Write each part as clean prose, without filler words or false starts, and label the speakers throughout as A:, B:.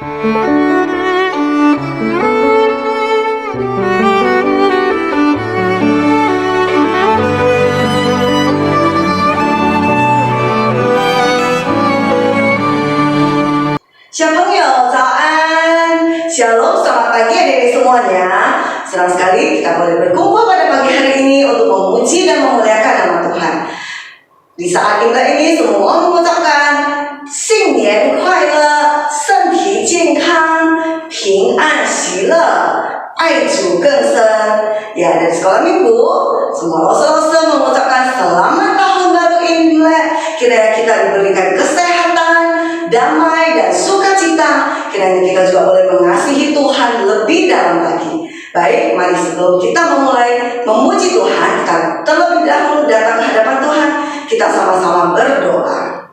A: Shalom, selamat pagi adik-adik semuanya. Senang sekali kita boleh berkumpul pada pagi hari ini untuk memuji dan memuliakan nama Tuhan. Di saat kita ini semua mengucapkan 新年快乐，身体健康，平安喜乐，爱主更深. Ya, dari sekolah minggu, semua losa-losa mengucapkan selamat tahun baru Imlek. Kiranya kita diberikan kesehatan, damai dan sukacita. Kiranya kita juga boleh mengasihi Tuhan lebih dalam lagi. Baik, mari sebelum kita memulai memuji Tuhan, kita terlebih dahulu datang ke hadapan Tuhan. Kita sama-sama berdoa.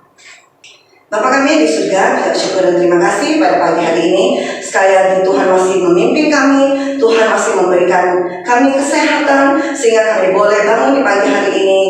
A: Bapa kami di surga, kita bersyukur dan terima kasih pada pagi hari ini. Sekali lagi Tuhan masih memimpin kami, Tuhan masih memberikan kami kesehatan, sehingga kami boleh bangun di pagi hari ini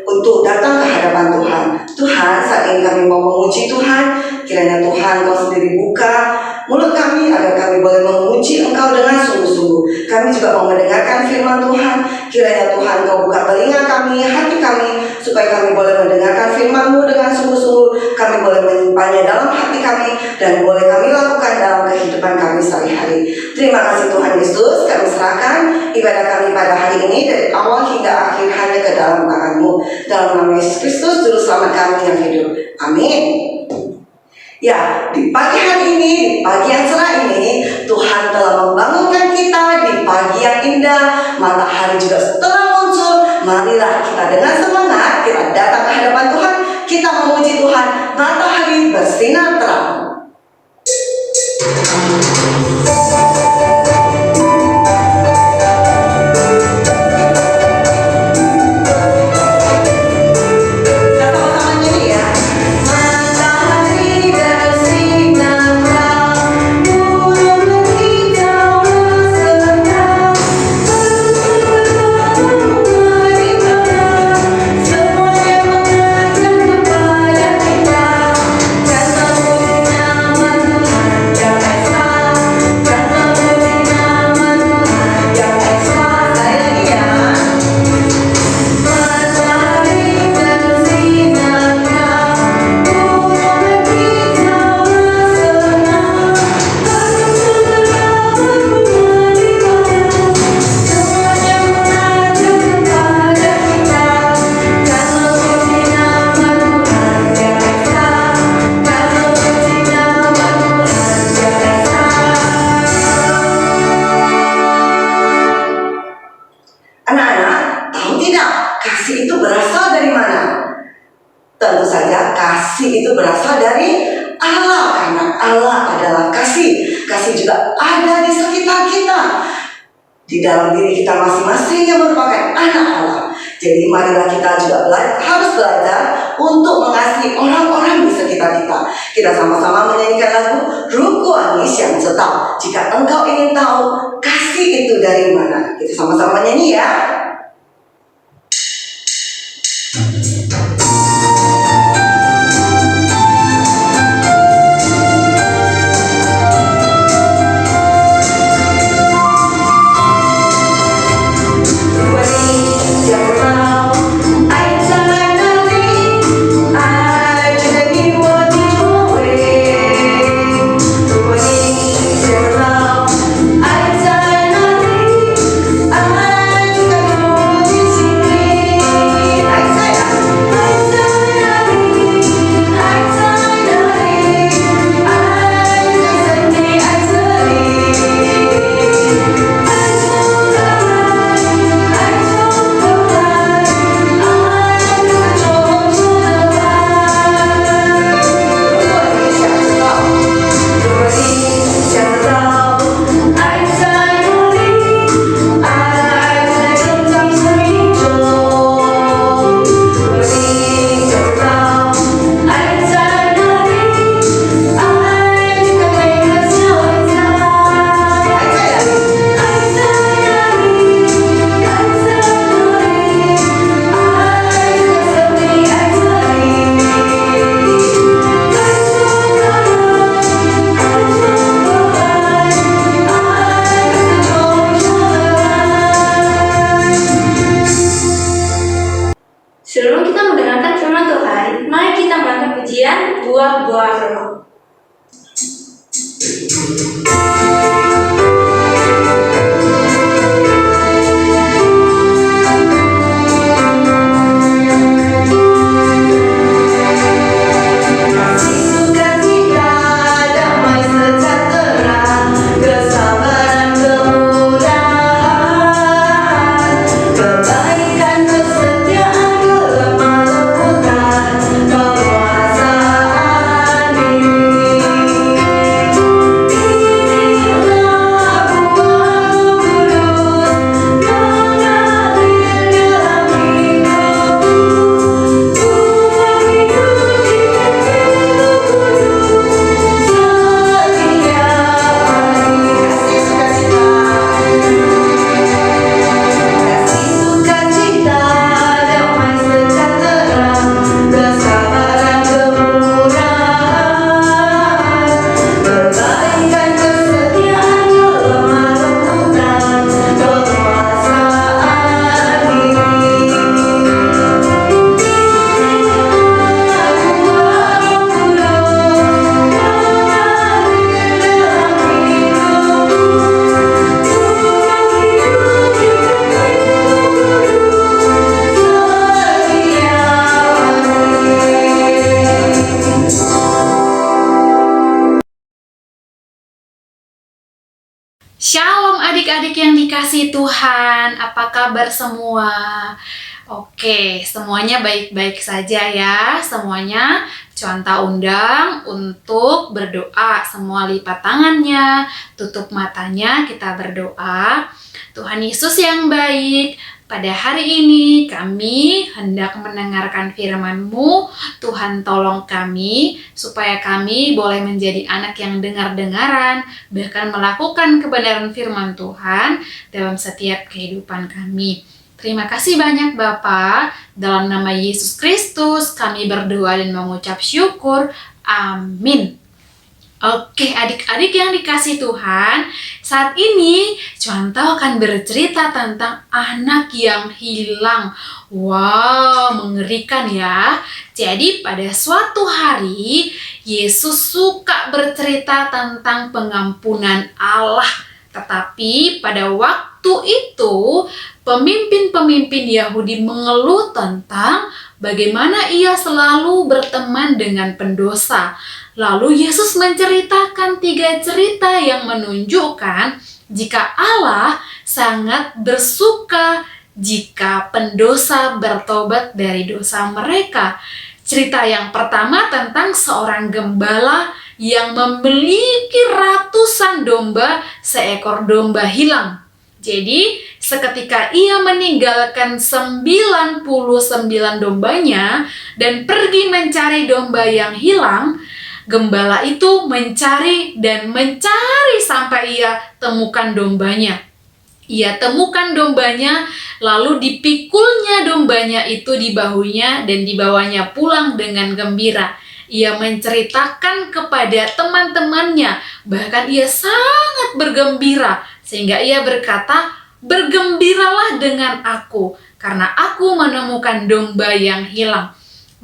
A: untuk datang ke hadapan Tuhan. Tuhan, saat ini kami mau memuji Tuhan. Kiranya Tuhan Kau sendiri buka mulut kami agar kami boleh memuji Engkau dengan sungguh-sungguh. Kami juga mau mendengarkan firman Tuhan. Kiranya Tuhan Kau buka telinga kami, hati kami, supaya kami boleh mendengarkan firman-Mu dengan sungguh-sungguh. Kami boleh menyimpannya dalam hati kami dan boleh kami lakukan dalam kehidupan kami sehari-hari. Terima kasih Tuhan Yesus. Kami serahkan ibadah kami pada hari ini dari awal hingga akhir hanya ke dalam tangan-Mu. Dalam nama Yesus Kristus, Juru Selamat kami yang hidup. Amin. Ya, di pagi hari ini, di pagi yang cerah ini, Tuhan telah membangunkan kita di pagi yang indah. Matahari juga setelah muncul. Marilah kita dengan semangat, kita datang ke hadapan Tuhan. Kita memuji Tuhan. Matahari bersinar terang. Tentu saja kasih itu berasal dari Allah, karena Allah adalah kasih. Kasih juga ada di sekitar kita, di dalam diri kita masing-masing yang merupakan anak Allah. Jadi marilah kita juga harus belajar untuk mengasihi orang-orang di sekitar kita. Kita sama-sama menyanyikan lagu Rukuani Siang Cetak. Jika engkau ingin tahu kasih itu dari mana, kita sama-sama nyanyi ya.
B: I Shalom adik-adik yang dikasihi Tuhan, apa kabar semua? Oke, semuanya baik-baik saja ya. Semuanya contoh undang untuk berdoa. Semua lipat tangannya, tutup matanya, kita berdoa. Tuhan Yesus yang baik, pada hari ini kami hendak mendengarkan firman-Mu. Tuhan tolong kami supaya kami boleh menjadi anak yang dengar-dengaran, bahkan melakukan kebenaran firman Tuhan dalam setiap kehidupan kami. Terima kasih banyak Bapa. Dalam nama Yesus Kristus kami berdoa dan mengucap syukur. Amin. Oke, adik-adik yang dikasihi Tuhan, saat ini contoh akan bercerita tentang anak yang hilang. Wow, mengerikan ya. Jadi pada suatu hari, Yesus suka bercerita tentang pengampunan Allah. Tetapi pada waktu itu, pemimpin-pemimpin Yahudi mengeluh tentang bagaimana ia selalu berteman dengan pendosa. Lalu Yesus menceritakan 3 cerita yang menunjukkan jika Allah sangat bersuka jika pendosa bertobat dari dosa mereka. Cerita yang pertama tentang seorang gembala yang memiliki ratusan domba, seekor domba hilang. Jadi, seketika ia meninggalkan 99 dombanya dan pergi mencari domba yang hilang, gembala itu mencari dan mencari sampai ia temukan dombanya. Ia temukan dombanya, lalu dipikulnya dombanya itu di bahunya dan dibawanya pulang dengan gembira. Ia menceritakan kepada teman-temannya, bahkan ia sangat bergembira, sehingga ia berkata, "Bergembiralah dengan aku, karena aku menemukan domba yang hilang."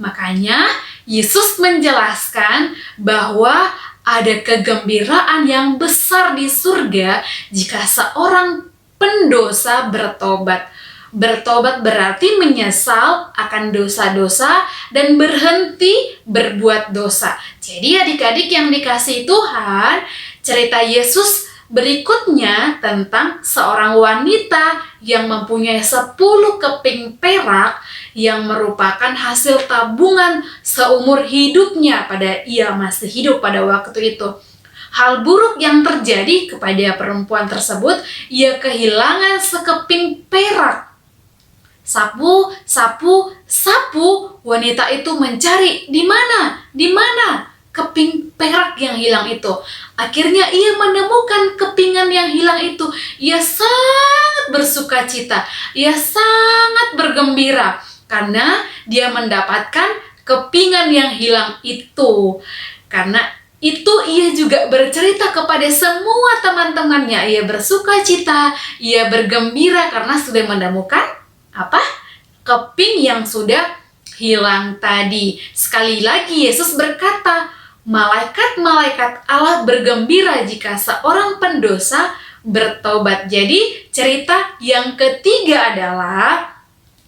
B: Makanya Yesus menjelaskan bahwa ada kegembiraan yang besar di surga jika seorang pendosa bertobat. Bertobat berarti menyesal akan dosa-dosa dan berhenti berbuat dosa. Jadi adik-adik yang dikasihi Tuhan, cerita Yesus berikutnya tentang seorang wanita yang mempunyai 10 keping perak yang merupakan hasil tabungan seumur hidupnya pada ia masih hidup pada waktu itu. Hal buruk yang terjadi kepada perempuan tersebut, ia kehilangan sekeping perak. Sapu, wanita itu mencari di mana keping perak yang hilang itu. Akhirnya ia menemukan kepingan yang hilang itu. Ia sangat bersuka cita, ia sangat bergembira karena dia mendapatkan kepingan yang hilang itu. Karena itu ia juga bercerita kepada semua teman-temannya. Ia bersuka cita, ia bergembira karena sudah menemukan keping yang sudah hilang tadi. Sekali lagi Yesus berkata, malaikat-malaikat Allah bergembira jika seorang pendosa bertobat. Jadi cerita yang ketiga adalah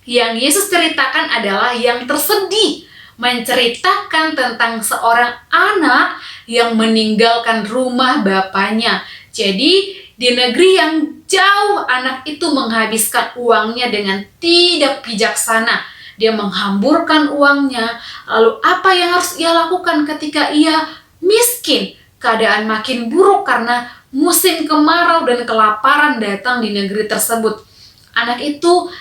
B: yang Yesus ceritakan adalah yang tersedih, menceritakan tentang seorang anak yang meninggalkan rumah bapaknya. Jadi di negeri yang jauh, anak itu menghabiskan uangnya dengan tidak bijaksana. Dia menghamburkan uangnya. Lalu apa yang harus ia lakukan ketika ia miskin? Keadaan makin buruk karena musim kemarau dan kelaparan datang di negeri tersebut. Anak itu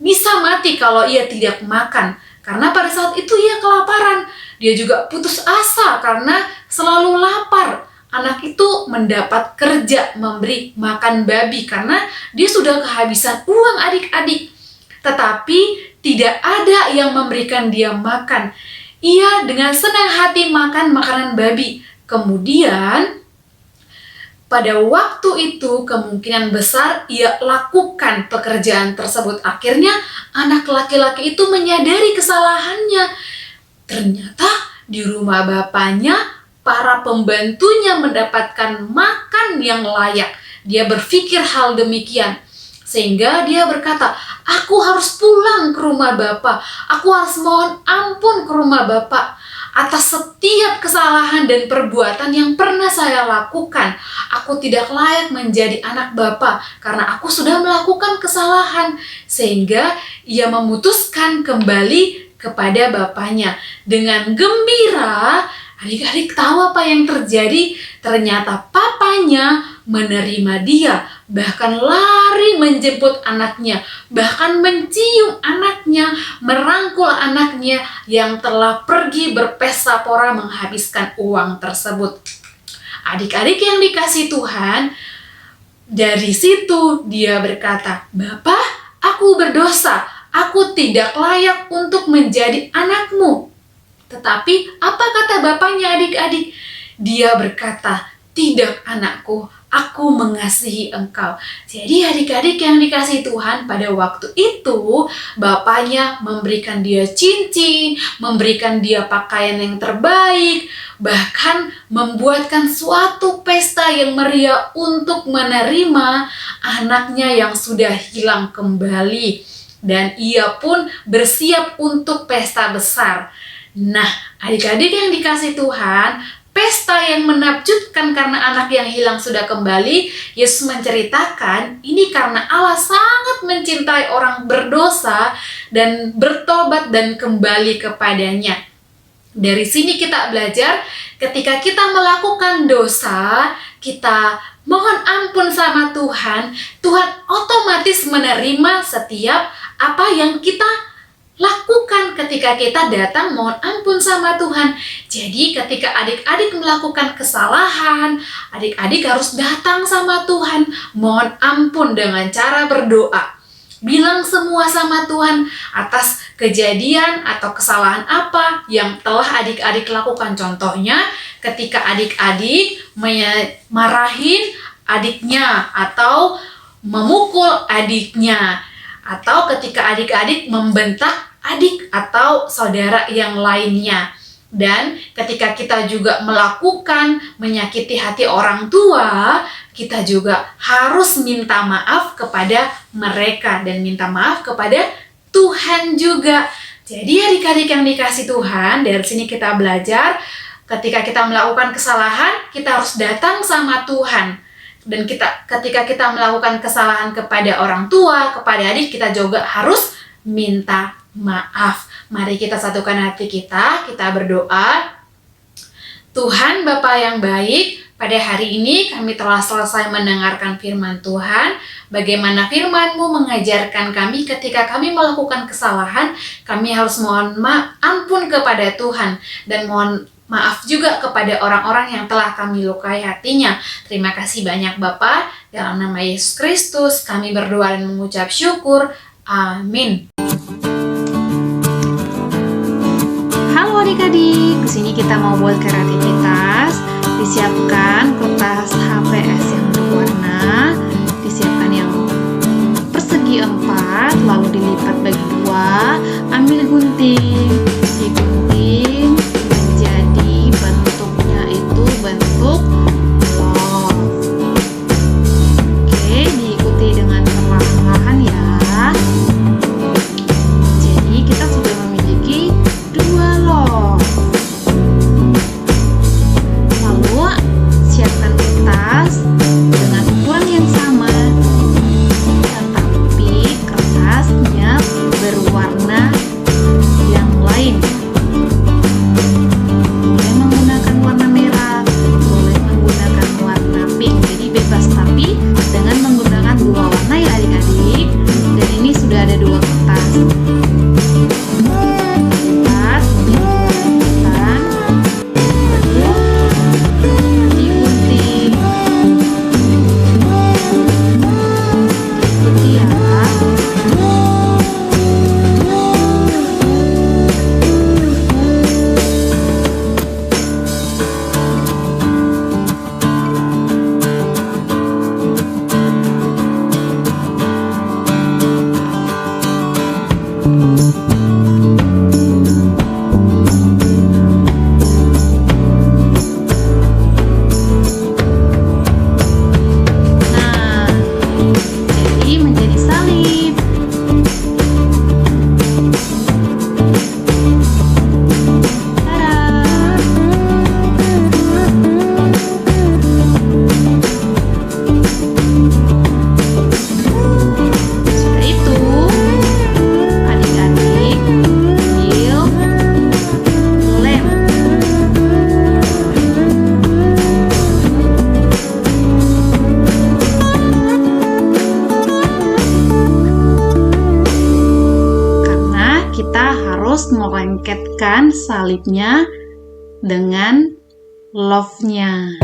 B: bisa mati kalau ia tidak makan. Karena pada saat itu ia kelaparan. Dia juga putus asa karena selalu lapar. Anak itu mendapat kerja memberi makan babi karena dia sudah kehabisan uang adik-adik. Tetapi tidak ada yang memberikan dia makan. Ia dengan senang hati makan makanan babi. Kemudian pada waktu itu kemungkinan besar ia lakukan pekerjaan tersebut. Akhirnya anak laki-laki itu menyadari kesalahannya. Ternyata di rumah bapaknya para pembantunya mendapatkan makan yang layak. Dia berpikir hal demikian. Sehingga dia berkata, aku harus pulang ke rumah Bapak. Aku harus mohon ampun ke rumah Bapak atas setiap kesalahan dan perbuatan yang pernah saya lakukan. Aku tidak layak menjadi anak Bapak karena aku sudah melakukan kesalahan. Sehingga ia memutuskan kembali kepada bapaknya. Dengan gembira, adik-adik tahu apa yang terjadi? Ternyata papanya menerima dia, bahkan lari menjemput anaknya, bahkan mencium anaknya, merangkul anaknya yang telah pergi berpesta pora menghabiskan uang tersebut. Adik-adik yang dikasihi Tuhan, dari situ dia berkata, Bapak, aku berdosa, aku tidak layak untuk menjadi anakmu. Tetapi apa kata bapaknya adik-adik? Dia berkata, tidak anakku, aku mengasihi engkau. Jadi adik-adik yang dikasihi Tuhan, pada waktu itu bapaknya memberikan dia cincin, memberikan dia pakaian yang terbaik, bahkan membuatkan suatu pesta yang meriah untuk menerima anaknya yang sudah hilang kembali. Dan ia pun bersiap untuk pesta besar. Nah, adik-adik yang dikasihi Tuhan, pesta yang menakjubkan karena anak yang hilang sudah kembali, Yesus menceritakan ini karena Allah sangat mencintai orang berdosa dan bertobat dan kembali kepadanya. Dari sini kita belajar, ketika kita melakukan dosa, kita mohon ampun sama Tuhan, Tuhan otomatis menerima setiap apa yang kita lakukan ketika kita datang mohon ampun sama Tuhan. Jadi ketika adik-adik melakukan kesalahan, adik-adik harus datang sama Tuhan, mohon ampun dengan cara berdoa. Bilang semua sama Tuhan atas kejadian atau kesalahan apa yang telah adik-adik lakukan. Contohnya ketika adik-adik marahin adiknya atau memukul adiknya, atau ketika adik-adik membentak adik atau saudara yang lainnya. Dan ketika kita juga melakukan menyakiti hati orang tua, kita juga harus minta maaf kepada mereka dan minta maaf kepada Tuhan juga. Jadi adik-adik yang dikasihi Tuhan, dari sini kita belajar ketika kita melakukan kesalahan, kita harus datang sama Tuhan. Dan ketika kita melakukan kesalahan kepada orang tua, kepada adik, kita juga harus minta maaf. Mari kita satukan hati kita berdoa. Tuhan Bapa yang baik, pada hari ini kami telah selesai mendengarkan firman Tuhan. Bagaimana firman-Mu mengajarkan kami ketika kami melakukan kesalahan, kami harus mohon ampun kepada Tuhan dan mohon maaf juga kepada orang-orang yang telah kami lukai hatinya. Terima kasih banyak Bapa. Dalam nama Yesus Kristus kami berdoa dan mengucap syukur. Amin. Halo adik-adik, di sini kita mau buat kreativitas. Disiapkan kertas HVS yang berwarna, disiapkan yang persegi 4, lalu dilipat bagi 2, ambil gunting, digunting menjadi bentuk bebas, tapi dengan menggunakan dua warna ya adik-adik. Dan ini sudah ada dua kertas. Lihat, ini digunting. Ikuti ya. Nah, jadi menjadi salib. Tada! Sudah itu, adik-adik ambil lem. Karena kita harus melengketkan salibnya dengan love-nya.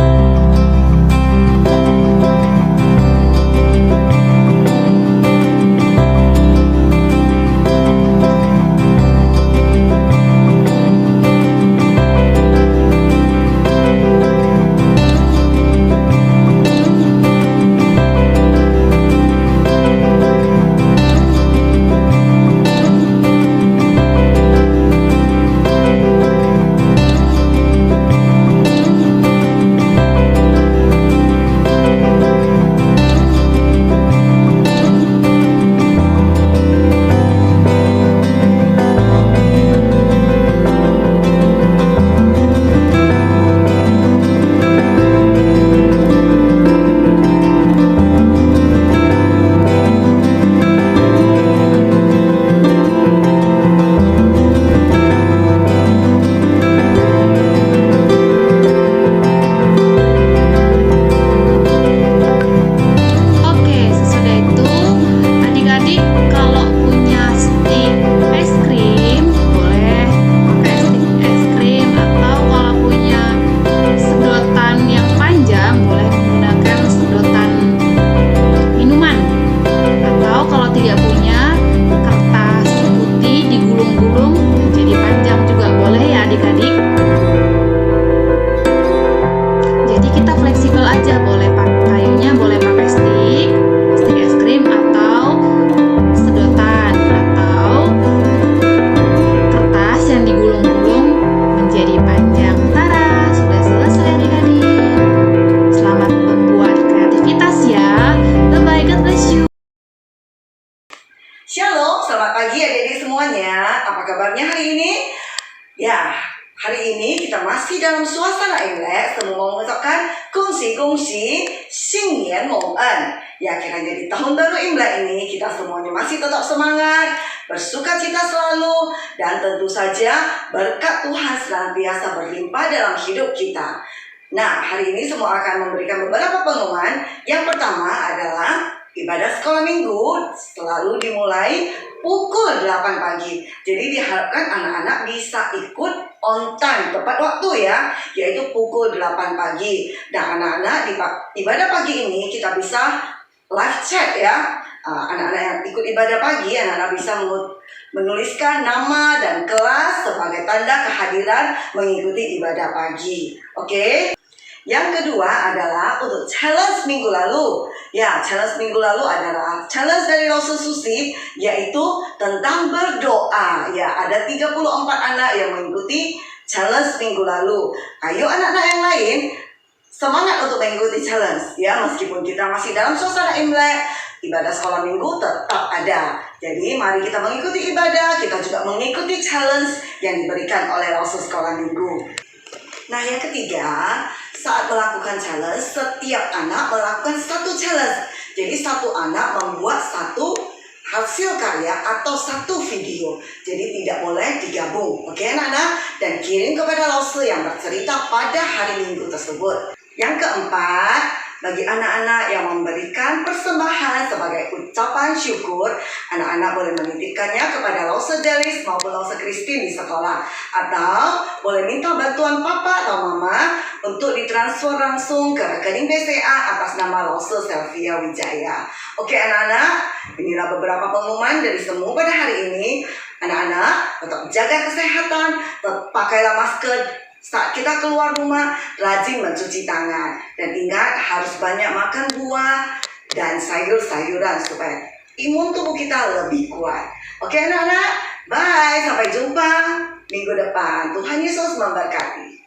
B: Oke, sesudah itu adik-adik kalau punya stik es krim boleh pakai stik es krim, atau kalau punya sedotan yang panjang boleh menggunakan sedotan minuman, atau kalau tidak punya kertas putih digulung-gulung jadi panjang juga boleh ya adik-adik. Jadi kita fleksibel aja, boleh kayunya boleh pakai stik es krim, atau sedotan, atau kertas yang digulung-gulung menjadi panjang. Tara, sudah selesai adik-adik. Selamat membuat kreativitas ya. Bye-bye, God bless you.
A: Shalom, selamat pagi adik-adik semuanya. Apa kabarnya hari ini? Ya, hari ini kita masih dalam suasana Imlek, semua mengucapkan kongsi-kongsi Xingnian Meng'en. Ya, kiranya di tahun baru Imlek ini kita semuanya masih tetap semangat, bersuka cita selalu, dan tentu saja berkat Tuhan senantiasa berlimpah dalam hidup kita. Nah, hari ini semua akan memberikan beberapa pengumuman. Yang pertama adalah ibadah sekolah minggu selalu dimulai pukul 8 pagi. Jadi diharapkan anak-anak bisa ikut on time, tepat waktu ya, yaitu pukul 8 pagi. Dan anak-anak di ibadah pagi ini kita bisa live chat ya. Anak-anak yang ikut ibadah pagi, anak-anak bisa menuliskan nama dan kelas sebagai tanda kehadiran mengikuti ibadah pagi. Oke? Yang kedua adalah untuk challenge minggu lalu. Ya, challenge minggu lalu adalah challenge dari Rasul Susi, yaitu tentang berdoa. Ya, ada 34 anak yang mengikuti challenge minggu lalu. Ayo anak-anak yang lain, semangat untuk mengikuti challenge. Ya, meskipun kita masih dalam suasana Imlek, ibadah sekolah minggu tetap ada. Jadi mari kita mengikuti ibadah, kita juga mengikuti challenge yang diberikan oleh Rasul sekolah minggu. Nah, yang ketiga, saat melakukan challenge, setiap anak melakukan satu challenge. Jadi satu anak membuat satu hasil karya atau satu video. Jadi tidak boleh digabung. Oke anak-anak? Dan kirim kepada Rasul yang bercerita pada hari Minggu tersebut. Yang keempat, Bagi anak-anak yang memberikan persembahan sebagai ucapan syukur, anak-anak boleh menitipkannya kepada Lause Delis maupun Lause Christine di sekolah. Atau boleh minta bantuan papa atau mama untuk ditransfer langsung ke rekening BCA atas nama Lause Selvia Wijaya. Oke anak-anak, inilah beberapa pengumuman dari semua pada hari ini. Anak-anak, tetap jaga kesehatan, tetap pakailah masker saat kita keluar rumah, rajin mencuci tangan. Dan ingat, harus banyak makan buah dan sayur-sayuran supaya imun tubuh kita lebih kuat. Oke anak-anak, bye. Sampai jumpa minggu depan. Tuhan Yesus memberkati.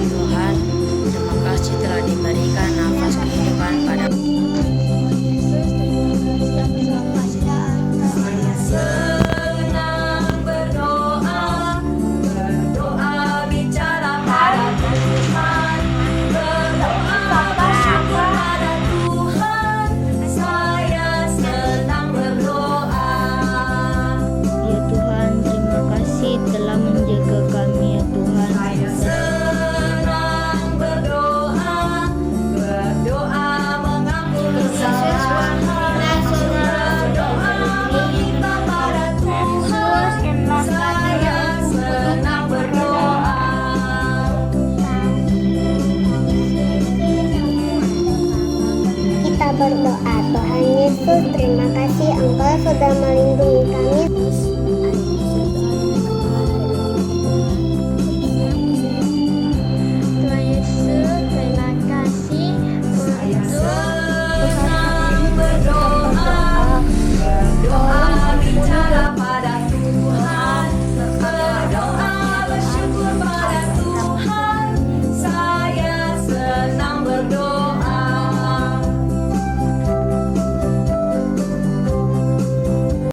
C: Tuhan, terima kasih telah diberikan nafas kehidupan pada senang berdoa bicara pada Tuhan, berdoa bersyukur pada Tuhan, saya senang berdoa.
D: Ya Tuhan, terima kasih telah menjaga kami ya Tuhan.
C: Saya senang berdoa mengampuni kesalahan, berdoa meminta pada Tuhan, saya senang berdoa.
E: Kita berdoa, Tuhan Yesus, terima kasih Engkau sudah melindungi kami